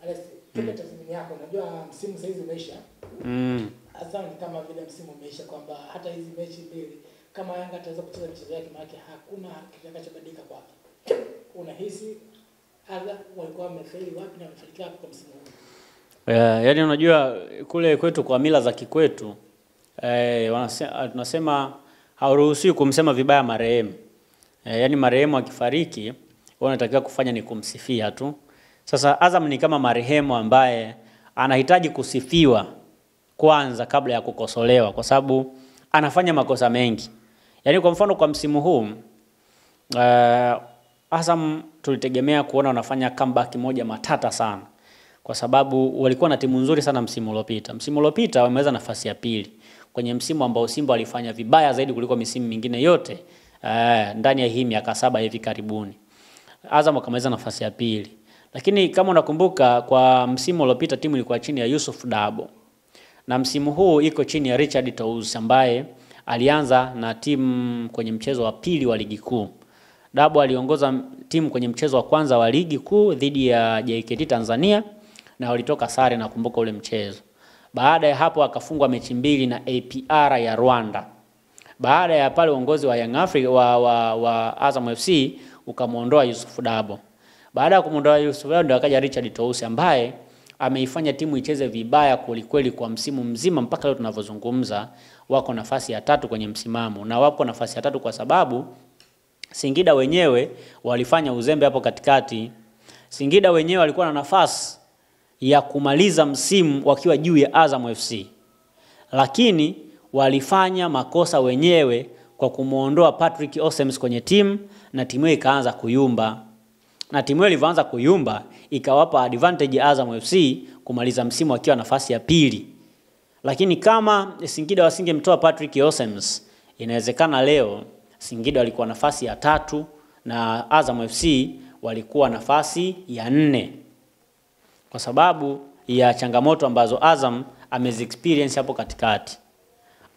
Alex, kipi tathmini yako? Unajua msimu sasa hivi umeisha. Hasa ni kama vile msimu umeisha kwamba hata hizi mechi mbili kama Yanga ataweza kucheza michezo yake maana hakuna kitakachobadilika kwake. Unahisi Azam walikuwa wamefeli wapi na wamefanikiwa kwa msimu huu? Yaani unajua kule kwetu kwa mila za kikwetu tunasema hauruhusiwi kumsema vibaya marehemu. Yaani marehemu akifariki wanatakiwa kufanya ni kumsifia tu. Sasa Azam ni kama marehemu ambaye anahitaji kusifiwa kwanza kabla ya kukosolewa kwa sababu anafanya makosa mengi. Yaani kwa mfano kwa msimu huu Azam tulitegemea kuona wanafanya comeback moja matata sana. Kwa sababu walikuwa na timu nzuri sana msimu uliopita. Msimu uliopita wameweza nafasi ya pili kwenye msimu ambao Simba walifanya vibaya zaidi kuliko misimu mingine yote ndani ya hii miaka 7 hivi karibuni. Azam wakamaliza nafasi ya pili. Lakini kama unakumbuka kwa msimu uliopita timu ilikuwa chini ya Yusuf Dabo. Na msimu huu iko chini ya Richard Tous ambaye alianza na timu kwenye mchezo wa pili wa ligi kuu. Dabo aliongoza timu kwenye mchezo wa kwanza wa ligi kuu dhidi ya JKT Tanzania na walitoka sare na kumbuka ule mchezo. Baada ya hapo akafungwa mechi mbili na APR ya Rwanda. Baada ya pale uongozi wa Young Africa wa Azam FC ukamuondoa Yusuf Dabo. Baada ya kumuondoa Yusuf Dabo ndio akaja Richard Tous ambaye ameifanya timu icheze vibaya kweli kwa msimu mzima mpaka leo tunavyozungumza wako nafasi ya 3 kwenye msimamo na wapo nafasi ya 3 kwa sababu Singida wenyewe walifanya uzembe hapo katikati. Singida wenyewe walikuwa na nafasi ya kumaliza msimu wakiwa juu ya Azam FC. Lakini walifanya makosa wenyewe kwa kumuondoa Patrick Osems kwenye timu na timu ikaanza kuyumba. Na timu ilianza kuyumba ikawapa advantage Azam FC kumaliza msimu wakiwa nafasi ya pili. Lakini kama Singida wasingemtoa Patrick Osems, inawezekana leo Singida walikuwa nafasi ya 3 na Azam FC walikuwa nafasi ya 4. Kwa sababu ya changamoto ambazo Azam amezi-experience hapo katikati.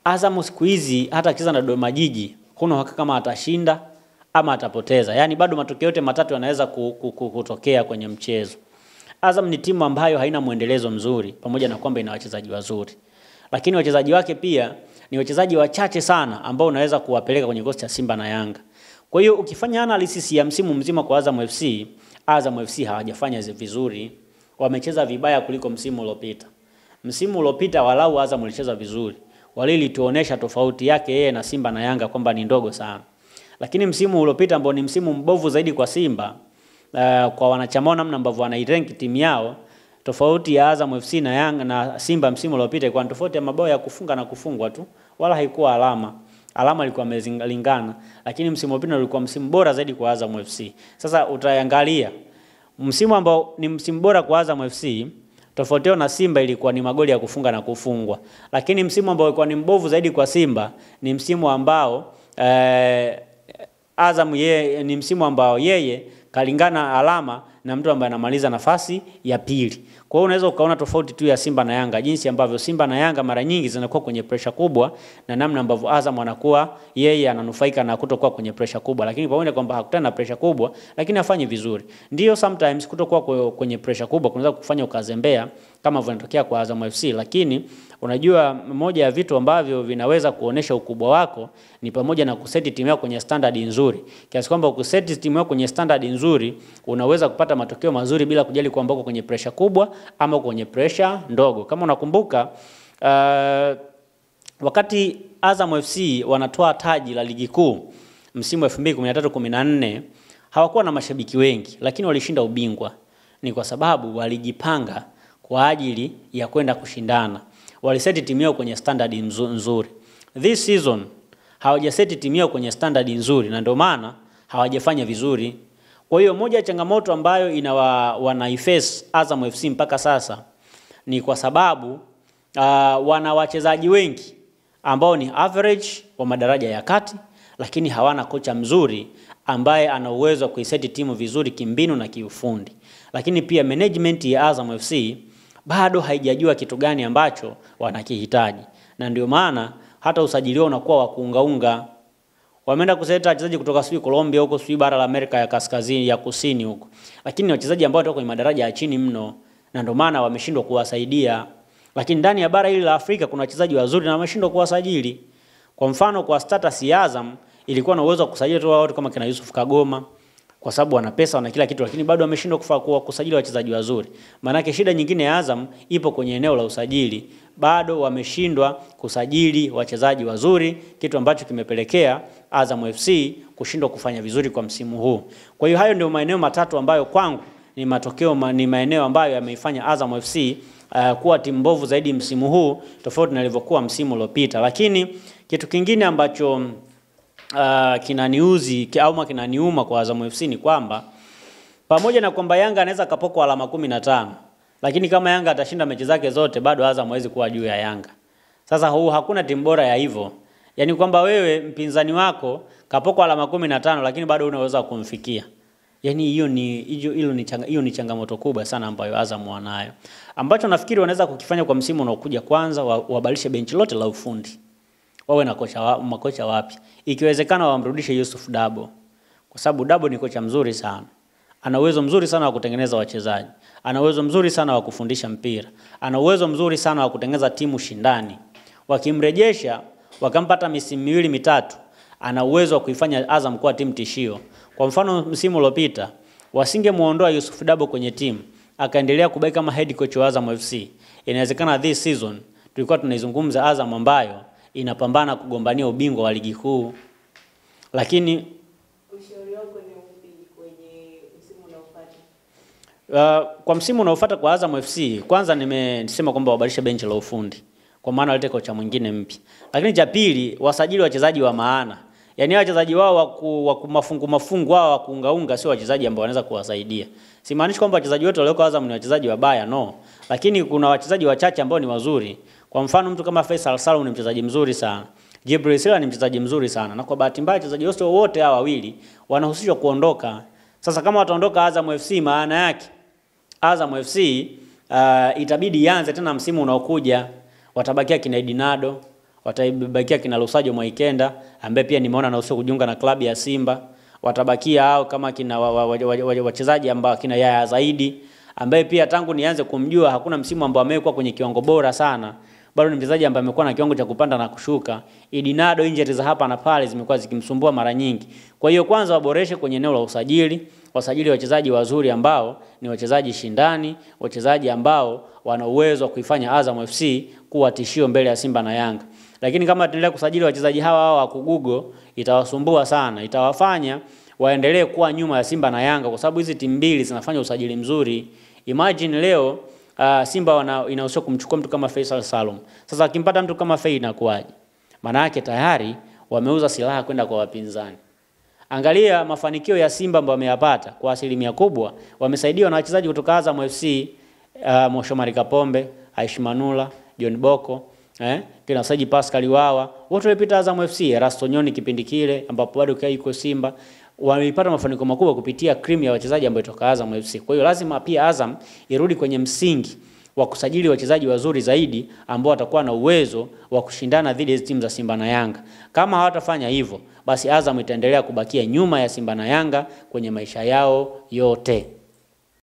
Azam siku hizi hata akicheza na Dodoma Jiji, kuna uhakika kama atashinda ama atapoteza. Yaani bado matokeo yote matatu yanaweza kutokea kwenye mchezo. Azam ni timu ambayo haina muendelezo mzuri pamoja na kwamba ina wachezaji wazuri. Lakini wachezaji wake pia ni wachezaji wachache sana ambao unaweza kuwapeleka kwenye kikosi cha Simba na Yanga. Kwa hiyo ukifanya analysis ya msimu mzima kwa Azam FC hawajafanya vizuri. Wamecheza vibaya kuliko msimu uliopita. Msimu uliopita walau Azam walicheza vizuri. Walilituonesha tofauti yake yeye na Simba na Yanga kwamba ni ndogo sana. Lakini msimu uliopita ambao ni msimu mbovu zaidi kwa Simba, kwa wanachama namna ambavyo wanairank timu yao, tofauti ya Azam FC na Yanga na Simba msimu uliopita ilikuwa tofauti ya mabao ya kufunga na kufungwa tu, wala haikuwa alama. Alama ilikuwa imelingana, lakini msimu uliopita ulikuwa msimu bora zaidi kwa Azam FC. Sasa utaangalia msimu ambao ni msimu bora kwa Azam FC, tofauti na Simba ilikuwa ni magoli ya kufunga na kufungwa. Lakini msimu ambao ulikuwa ni mbovu zaidi kwa Simba ni msimu ambao Azam ni msimu ambao yeye kalingana alama na mtu ambaye anamaliza nafasi ya pili. Kwa hiyo unaweza ukaona tofauti tu ya Simba na Yanga, jinsi ambavyo Simba na Yanga mara nyingi zinakuwa kwenye pressure kubwa na namna ambavyo Azam anakuwa yeye ananufaika na kutokuwa kwenye pressure kubwa. Lakini pamoja kwamba hakutana na pressure kubwa, lakini afanye vizuri. Ndio sometimes kutokuwa kwenye pressure kubwa kunaweza kufanya ukazembea kama vinatokea kwa Azam FC, lakini unajua moja ya vitu ambavyo vinaweza kuonesha ukubwa wako ni pamoja na kuseti timu yako kwenye standard nzuri. Kiasi kwamba ukiseti timu yako kwenye standard nzuri, unaweza kupata matokeo mazuri bila kujali kwamba uko kwenye pressure kubwa ama kwenye pressure ndogo. Kama unakumbuka wakati Azam FC wanatoa taji la ligi kuu msimu 2013-14 hawakuwa na mashabiki wengi, lakini walishinda ubingwa. Ni kwa sababu walijipanga kwa ajili ya kwenda kushindana. Waliseti timu yao kwenye standard nzuri. This season hawajaseti timu yao kwenye standard nzuri na ndio maana hawajafanya vizuri. Kwa hiyo moja ya changamoto ambayo wanaiface Azam FC mpaka sasa ni kwa sababu wana wachezaji wengi ambao ni average wa madaraja ya kati, lakini hawana kocha mzuri ambaye ana uwezo wa kuiseti timu vizuri kimbinu na kiufundi. Lakini pia management ya Azam FC bado haijajua kitu gani ambacho wanakihitaji. Na ndio maana hata usajili wao unakuwa wa kuungaunga. Wameenda kuseta wachezaji kutoka sijui Colombia huko, sijui bara la Amerika ya kaskazini ya kusini huko. Lakini wachezaji ambao wako kwenye madaraja ya chini mno. na ndio maana wameshindwa kuwasaidia. Lakini ndani ya bara hili la Afrika kuna wachezaji wazuri na wameshindwa kuwasajili. Kwa mfano kwa status ya Azam ilikuwa na uwezo wa kusajili tu watu kama kina Yusuf Kagoma kwa sababu wana pesa wana kila kitu, lakini bado wameshindwa kusajili wachezaji wazuri. Maana yake shida nyingine ya Azam ipo kwenye eneo la usajili. Bado wameshindwa kusajili wachezaji wazuri, kitu ambacho kimepelekea Azam FC kushindwa kufanya vizuri kwa msimu huu. Kwa hiyo hayo ndio maeneo matatu ambayo kwangu ni maeneo ambayo yameifanya Azam FC kuwa timu mbovu zaidi msimu huu tofauti na ilivyokuwa msimu uliopita. Lakini kitu kingine ambacho kinaniuzi au kinaniuma kwa Azam FC ni kwamba pamoja na kwamba Yanga anaweza kapokwa alama 15, lakini kama Yanga atashinda mechi zake zote bado Azam hawezi kuwa juu ya Yanga. Sasa hakuna timu bora ya hivyo. Yaani kwamba wewe mpinzani wako kapokwa alama 15 lakini bado unaweza kumfikia. Yaani hiyo ni changamoto kubwa sana ambayo Azam wanayo. Ambacho nafikiri wanaweza kukifanya kwa msimu unaokuja, kwanza wabadilishe benchi lote la ufundi. Wawe na makocha wapi. Ikiwezekana wamrudishe Yusuf Dabo. Kwa sababu Dabo ni kocha mzuri sana. Ana uwezo mzuri sana wa kutengeneza wachezaji. Ana uwezo mzuri sana wa kufundisha mpira. Ana uwezo mzuri sana wa kutengeneza timu shindani. Wakimrejesha, wakampata misimu 2-3, ana uwezo wa kuifanya Azam kuwa timu tishio. Kwa mfano msimu uliopita, wasingemuondoa Yusuf Dabo kwenye timu, akaendelea kubaki kama head coach wa Azam FC. Inawezekana this season tulikuwa tunaizungumza Azam ambayo inapambana kugombania ubingwa wa ligi kuu. Lakini ushauri wako ni upi kwenye msimu unaofuata? Kwa msimu unaofuata kwa Azam FC, kwanza nimesema kwamba wabadilishe benchi la ufundi, kwa maana walete kocha mwingine mpya. Lakini cha pili, wasajili wachezaji wa maana. Yaani wachezaji wao wa mafungu wao wa kuungaunga sio wachezaji ambao wanaweza kuwasaidia. Simaanishi kwamba wachezaji wote walioko Azam ni wachezaji wabaya, no. Lakini kuna wachezaji wachache ambao ni wazuri. Kwa mfano mtu kama Faisal Salum ni mchezaji mzuri sana. Jibril Sila ni mchezaji mzuri sana. Na kwa bahati mbaya wachezaji wote hawa wawili wanahusishwa kuondoka. Sasa kama wataondoka Azam FC, maana yake Azam FC itabidi ianze tena msimu unaokuja. Watabakia kina Edinado, watabakia kina Lusajo Mwaikenda ambaye pia nimeona anahusiwa kujiunga na klabu ya Simba. Watabakia hao kama kina wachezaji ambao kina Yaya Zaidi ambaye pia tangu nianze kumjua hakuna msimu ambao amekuwa kwenye kiwango bora sana. Bado ni mchezaji ambaye amekuwa na kiwango cha kupanda na kushuka. Edinado injuries za hapa na pale zimekuwa zikimsumbua mara nyingi. Kwa hiyo kwanza waboreshe kwenye eneo la usajili, wasajili wachezaji wazuri ambao ni wachezaji shindani, wachezaji ambao wana uwezo wa kuifanya Azam FC kuwa tishio mbele ya Simba na Yanga. Lakini kama tuendelea kusajili wachezaji hawa wa kugugo itawasumbua sana, itawafanya waendelee kuwa nyuma ya Simba na Yanga kwa sababu hizi timu mbili zinafanya usajili mzuri. Imagine leo Simba inahusiwa kumchukua mtu kama Faisal Salum. Sasa akimpata mtu kama Fei inakuwaje? Maana yake tayari wameuza silaha kwenda kwa wapinzani. Angalia mafanikio ya Simba ambayo wameyapata kwa asilimia kubwa, wamesaidiwa na wachezaji kutoka Azam FC, Moshomari Kapombe, Aish Manula, John Boko, kina Saji Pascal Wawa, wote walipita Azam FC, Erasto Nyoni kipindi kile ambapo bado yuko Simba. Walipata mafanikio makubwa kupitia cream ya wachezaji ambao kutoka Azam FC. Kwa hiyo lazima pia Azam irudi kwenye msingi wa kusajili wachezaji wazuri zaidi ambao watakuwa na uwezo wa kushindana dhidi ya timu za Simba na Yanga. Kama hawatafanya hivyo, basi Azam itaendelea kubakia nyuma ya Simba na Yanga kwenye maisha yao yote.